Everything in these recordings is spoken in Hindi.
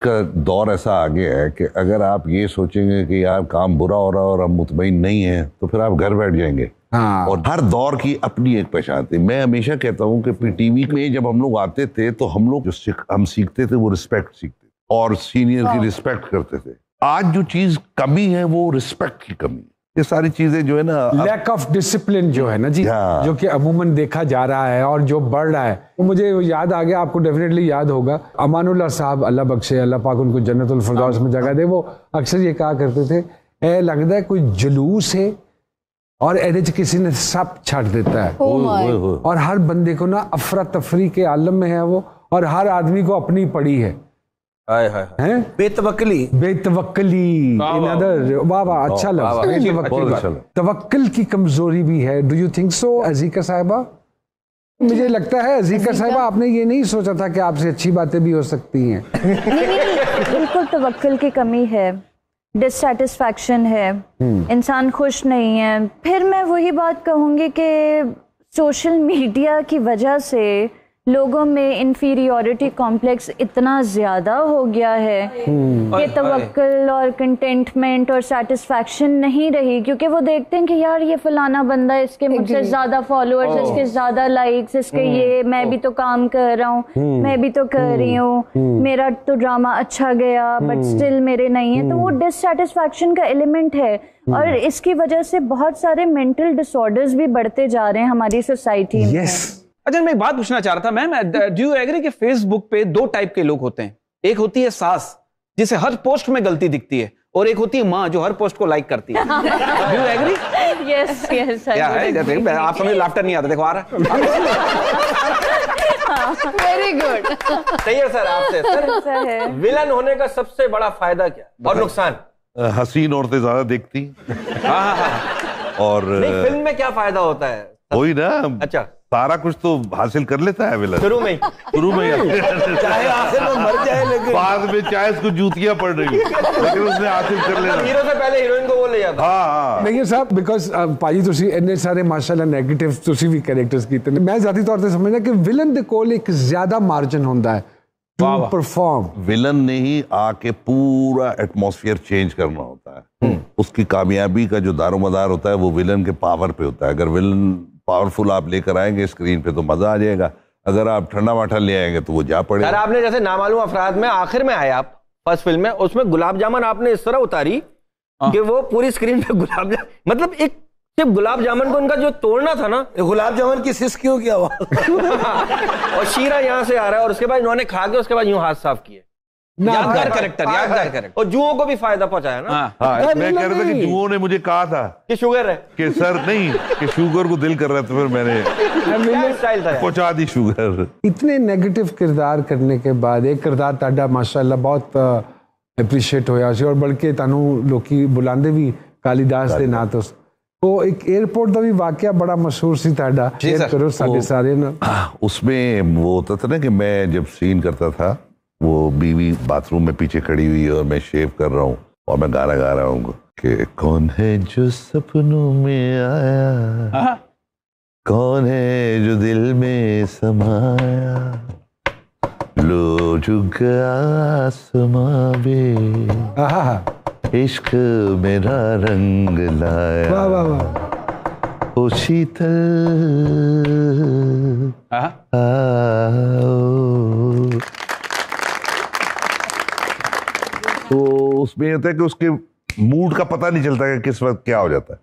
का दौर ऐसा आ गया है कि अगर आप ये सोचेंगे कि यार काम बुरा हो रहा है और हम मुतमईन नहीं है तो फिर आप घर बैठ जाएंगे। हाँ। और हर दौर की अपनी एक पहचान थी। मैं हमेशा कहता हूँ कि टीवी में जब हम लोग आते थे तो हम लोग जो हम सीखते थे वो रिस्पेक्ट सीखते थे और सीनियर की रिस्पेक्ट करते थे। आज जो चीज कमी है वो रिस्पेक्ट की कमी है। ये सारी चीजें जो है ना, लैक ऑफ डिसिप्लिन जो है ना जी, हाँ। जो कि अमूमन देखा जा रहा है और जो बढ़ रहा है, वो मुझे याद आ गया, आपको डेफिनेटली याद होगा, अमानुल्लाह साहब, अल्लाह बख्शे, अल्लाह पाक उनको जन्नतुल फिरदौस में जगह दे, वो अक्सर ये कहा करते थे, ए लगता है कोई जुलूस है और एदे च किसी ने सब छट देता है। और हर बंदे को ना अफरा तफरी के आलम में है वो, और हर आदमी को अपनी पड़ी है। बेतवक्कली इन अदर, वाह वाह, अच्छा लफ्ज़। तवक्कुल की कमजोरी भी है। डू यू थिंक सो अज़ीका साहिबा? मुझे लगता है अज़ीका साहिबा आपने ये नहीं सोचा था कि आपसे अच्छी बातें भी हो सकती हैं। नहीं, बिल्कुल तवक्कुल की कमी है, डिससैटिस्फैक्शन है, इंसान खुश नहीं है। फिर मैं वही बात कहूँगी कि सोशल मीडिया की वजह से लोगों में इंफीरियॉरिटी कॉम्प्लेक्स इतना ज्यादा हो गया है कि तवक्कुल और कंटेंटमेंट और सेटिस्फैक्शन नहीं रही, क्योंकि वो देखते हैं कि यार ये फलाना बंदा, इसके मुझसे ज्यादा फॉलोअर्स, इसके ज्यादा लाइक्स, इसके ये, मैं भी तो काम कर रहा हूँ, मैं भी तो कर रही हूँ, मेरा तो ड्रामा अच्छा गया बट स्टिल मेरे नहीं है। तो वो डिससैटिस्फैक्शन का एलिमेंट है और इसकी वजह से बहुत सारे मेंटल डिसऑर्डर्स भी बढ़ते जा रहे हैं हमारी सोसाइटी में। अच्छा, मैं एक बात पूछना चाह रहा था मैम, डू यू एग्री कि फेसबुक पे दो टाइप के लोग होते हैं? एक होती है सास जिसे हर पोस्ट में गलती दिखती है, और एक होती है माँ जो हर पोस्ट को लाइक करती है। Do you agree? Yes yes. क्या है, आप समझ, लाफ्टर नहीं आता, देखो आ रहा। Very good. सही है सर। आपसे सर, विलन होने का सबसे बड़ा फायदा क्या और नुकसान? हसीन औरतें ज्यादा देखती। और नहीं, फिल्म में क्या फायदा होता है? वही ना। अच्छा, सारा कुछ तो हासिल कर लेता है विलन शुरू में ही चाहे आखिर में मर जाए, लेकिन बाद में चाहे उसको जूतियां पड़ रही लेकिन उसने हासिल कर लेना। हीरो से पहले हीरोइन को वो ले जाता। हाँ नहीं साहब, बिकॉज भाजी तुसी इतने सारे माशाल्लाह नेगेटिव तुसी भी कैरेक्टर्स कीते ने, मैं ज़ाती तौर पे समझना कि विलन दे कोल एक ज्यादा मार्जिन होता है टू परफॉर्म। विलन ने ही आके पूरा एटमॉस्फेयर चेंज करना होता है। उसकी कामयाबी का जो दारोमदार होता है वो विलन के पावर पे होता है। अगर विलन पावरफुल आप लेकर आएंगे स्क्रीन पे तो मजा आ जाएगा, अगर आप ठंडा माठा ले आएंगे तो वो जा पड़ेगा। सर, आपने जैसे नामालूम अफराद में आखिर में आए आप फर्स्ट फिल्म में, उसमें गुलाब जामुन आपने इस तरह उतारी कि वो पूरी स्क्रीन पे गुलाब जामुन, मतलब एक सिर्फ गुलाब जामुन को उनका जो तोड़ना था ना, गुलाब जामुन की सिस क्यों किया हुआ और शीरा यहाँ से आ रहा है और उसके बाद इन्होंने खा के उसके बाद यूं हाथ साफ किए। यादगार कैरेक्टर, यादगार कैरेक्टर। और जुओं को भी फायदा पहुंचाया ना। हाँ, मैं कह रहा था कि जुओं ने मुझे कहा था कि शुगर है, कि सर नहीं, कि शुगर को दिल कर रहा था, फिर मैंने स्टाइल था, पहुंचा दी शुगर। इतने नेगेटिव किरदार करने के बाद एक किरदार ताड़ा माशाल्लाह बहुत अप्रीशिएट होया सी, और बल्कि तानू लोकी बुलांदे भी कालीदास दे नां तो एक एयरपोर्ट का भी वाकया बड़ा मशहूर सी ताड़ा, शेयर करो सारे सारे ना। उसमें वो होता था ना कि मैं जब सीन करता था, वो बीवी बाथरूम में पीछे खड़ी हुई है और मैं शेव कर रहा हूँ और मैं गाना गा रहा हूँ कि कौन है जो सपनों में आया, कौन है जो दिल में समाया, लो झुक आसमां बे, इश्क मेरा रंग लाया, वाह वाह वाह, ओ शीतल तो उसमें होता है कि उसके मूड का पता नहीं चलता कि किस वक्त क्या हो जाता है।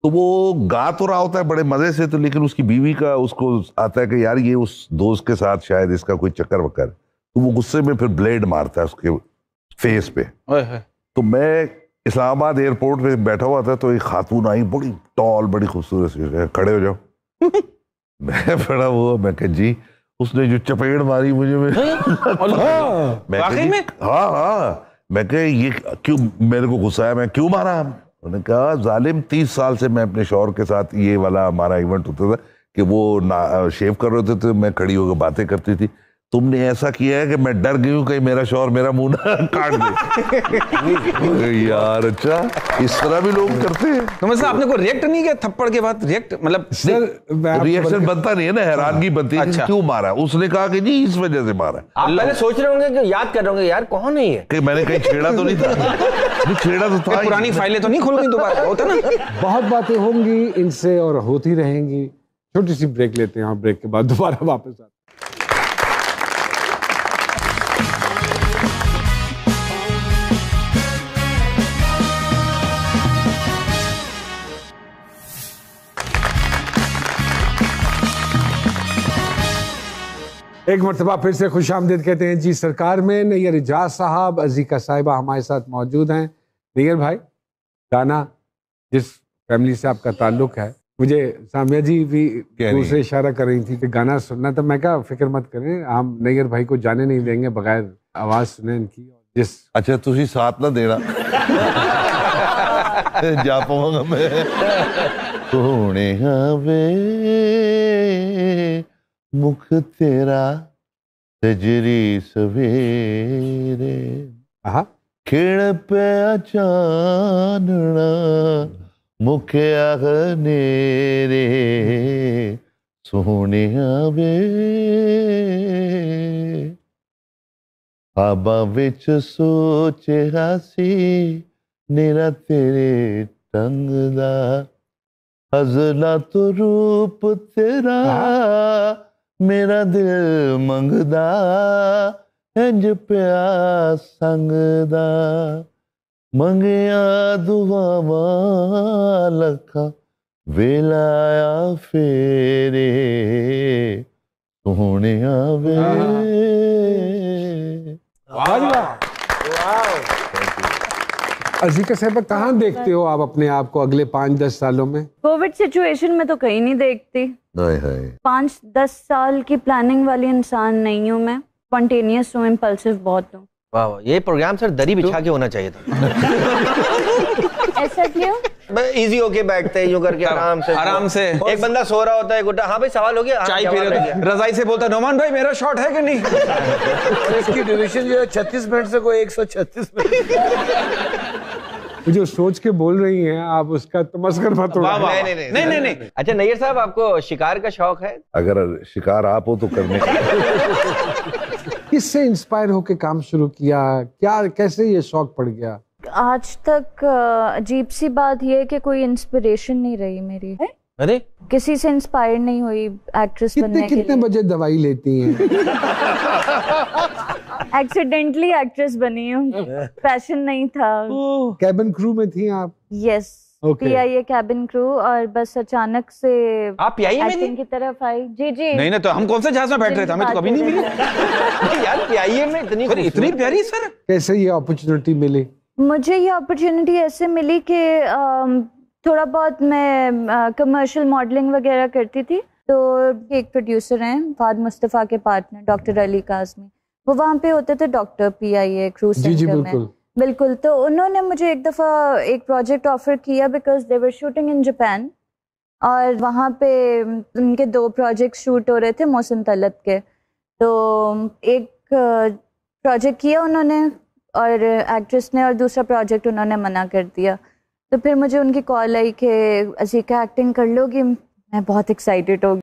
तो वो गा तो रहा होता है बड़े मजे से, तो लेकिन उसकी बीवी का उसको आता है कि यार ये उस दोस्त के साथ शायद इसका कोई चक्कर वक्कर, तो वो गुस्से में फिर ब्लेड मारता है उसके फेस पे। तो मैं इस्लामाबाद एयरपोर्ट पे बैठा हुआ था, तो एक खातून आई, बड़ी टॉल, बड़ी खूबसूरत सी, खड़े हो जाओ। मैं बड़ा वो, मैं कहा जी, उसने जो चपेट मारी मुझे, हाँ, मैं कहा ये क्यों, मेरे को गुस्सा है, मैं क्यों मारा? उन्होंने कहा जालिम, 30 साल से मैं अपने शौहर के साथ, ये वाला हमारा इवेंट होता था कि वो शेव कर रहे थे तो मैं खड़ी होकर बातें करती थी, तुमने ऐसा किया है कि मैं डर गई हूं कहीं मेरा शौहर मेरा मुंह ना काट दे। यार अच्छा, इस तरह भी लोग करते हैं। तो मतलब आपने को रिएक्ट नहीं किया थप्पड़ के बाद? रिएक्ट मतलब रिएक्शन बनता नहीं है ना, हैरानगी बनती है। अच्छा। क्यों मारा? उसने कहा कि जी इस वजह से मारा। आप पहले सोच रहे होंगे कि याद कर रहे होंगे यार कौन है ये, कि मैंने कहीं छेड़ा तो नहीं था। नहीं, छेड़ा तो था। पुरानी फाइलें तो नहीं खुल गई दोबारा? होता ना। बहुत बातें होंगी इनसे और होती रहेंगी। छोटी सी ब्रेक लेते हैं और ब्रेक के बाद दोबारा वापस आते हैं। एक मरतबा फिर से खुश आमदीद कहते हैं जी सरकार में। नैयर इजाज साहब, अजीका साहिबा हमारे साथ मौजूद हैं। नैयर भाई, गाना जिस फैमिली से आपका ताल्लुक है, मुझे सामिया जी भी दूसरे इशारा कर रही थी कि गाना सुनना, तो मैं कहा फिक्र मत करें, हम नैयर भाई को जाने नहीं देंगे बगैर आवाज सुने इनकी। जिस अच्छा तुसी साथ ना देना। जा पाऊंगा मैं। सोने वे मुख तेरा सजरी सवेरे, खिड़ पे चानना मुखे नेरे। सोने वे ख्वाबां विच सोचे हासी नेरा तेरे टंग दा, हज़ला तो रूप तेरा मेरा दिल मंगदा, इंज पिया संगदा, मंगिया दुआवां लखा वेलाया फेरे। सोहणिया वे। अजीका साहिबा, कहाँ देखते हो आप अपने आप को अगले 5-10 सालों में? कोविड सिचुएशन में तो कहीं नहीं देखती। 5-10 साल की प्लानिंग वाली इंसान नहीं हूँ मैं। स्पॉन्टेनियस हूँ, इम्पल्सिव बहुत हूँ। वाह, ये प्रोग्राम सर दरी बिछा के होना चाहिए था। ऐसा क्यों? इजी होके बैठते हैं यूं करके आराम से। एक बंदा सो रहा होता है, गुड्डा हाँ भाई सवाल हो गया, चाय पी रहे थे, रजाई से बोलता नोमान भाई मेरा शॉट है कि नहीं। इसकी ड्यूरेशन जो है 36 मिनट से कोई 136 मिनट। जो सोच के बोल रही हैं आप, उसका तमस्कर मत उड़ाइए। नहीं। अच्छा नैयर साहब, आपको शिकार का शौक है? अगर शिकार आप हो तो करने का। किससे इंस्पायर होके काम शुरू किया? क्या कैसे ये शौक पड़ गया? आज तक अजीब सी बात यह है कि कोई इंस्पिरेशन नहीं रही मेरी। अरे किसी से इंस्पायर नहीं हुई एक्ट्रेस बनने के लिए। कितने बजे दवाई लेती हैं? एक्सीडेंटली एक्ट्रेस बनी हूँ, पैशन नहीं था। कैबिन क्रू में थी आप? यस, PIA कैबिन क्रू, और बस अचानक से आप PIA में एक्टिंग की तरफ आई। जी नहीं तो हम कौन से जहाज में बैठ रहे थे, हमें तो कभी नहीं मिली। यार PIA में इतनी प्यारी सर, कैसे ये अपॉर्चुनिटी मिली? मुझे ये अपॉर्चुनिटी ऐसे मिली कि थोड़ा बहुत मैं कमर्शियल मॉडलिंग वगैरह करती थी। तो एक प्रोड्यूसर हैं फाद मुस्तफ़ा के पार्टनर डॉक्टर अली काज़मी, वो वहाँ पे होते थे डॉक्टर PIA क्रू सेंटर में। बिल्कुल। तो उन्होंने मुझे एक दफ़ा एक प्रोजेक्ट ऑफर किया because they were shooting in Japan, और वहाँ पे उनके 2 प्रोजेक्ट शूट हो रहे थे मौसम तलत के। तो एक प्रोजेक्ट किया उन्होंने और एक्ट्रेस ने, और दूसरा प्रोजेक्ट उन्होंने मना कर दिया। तो फिर मुझे उनकी कॉल आई कि अजीका एक्टिंग कर लोगी? मैं बहुत एक्साइटेड हो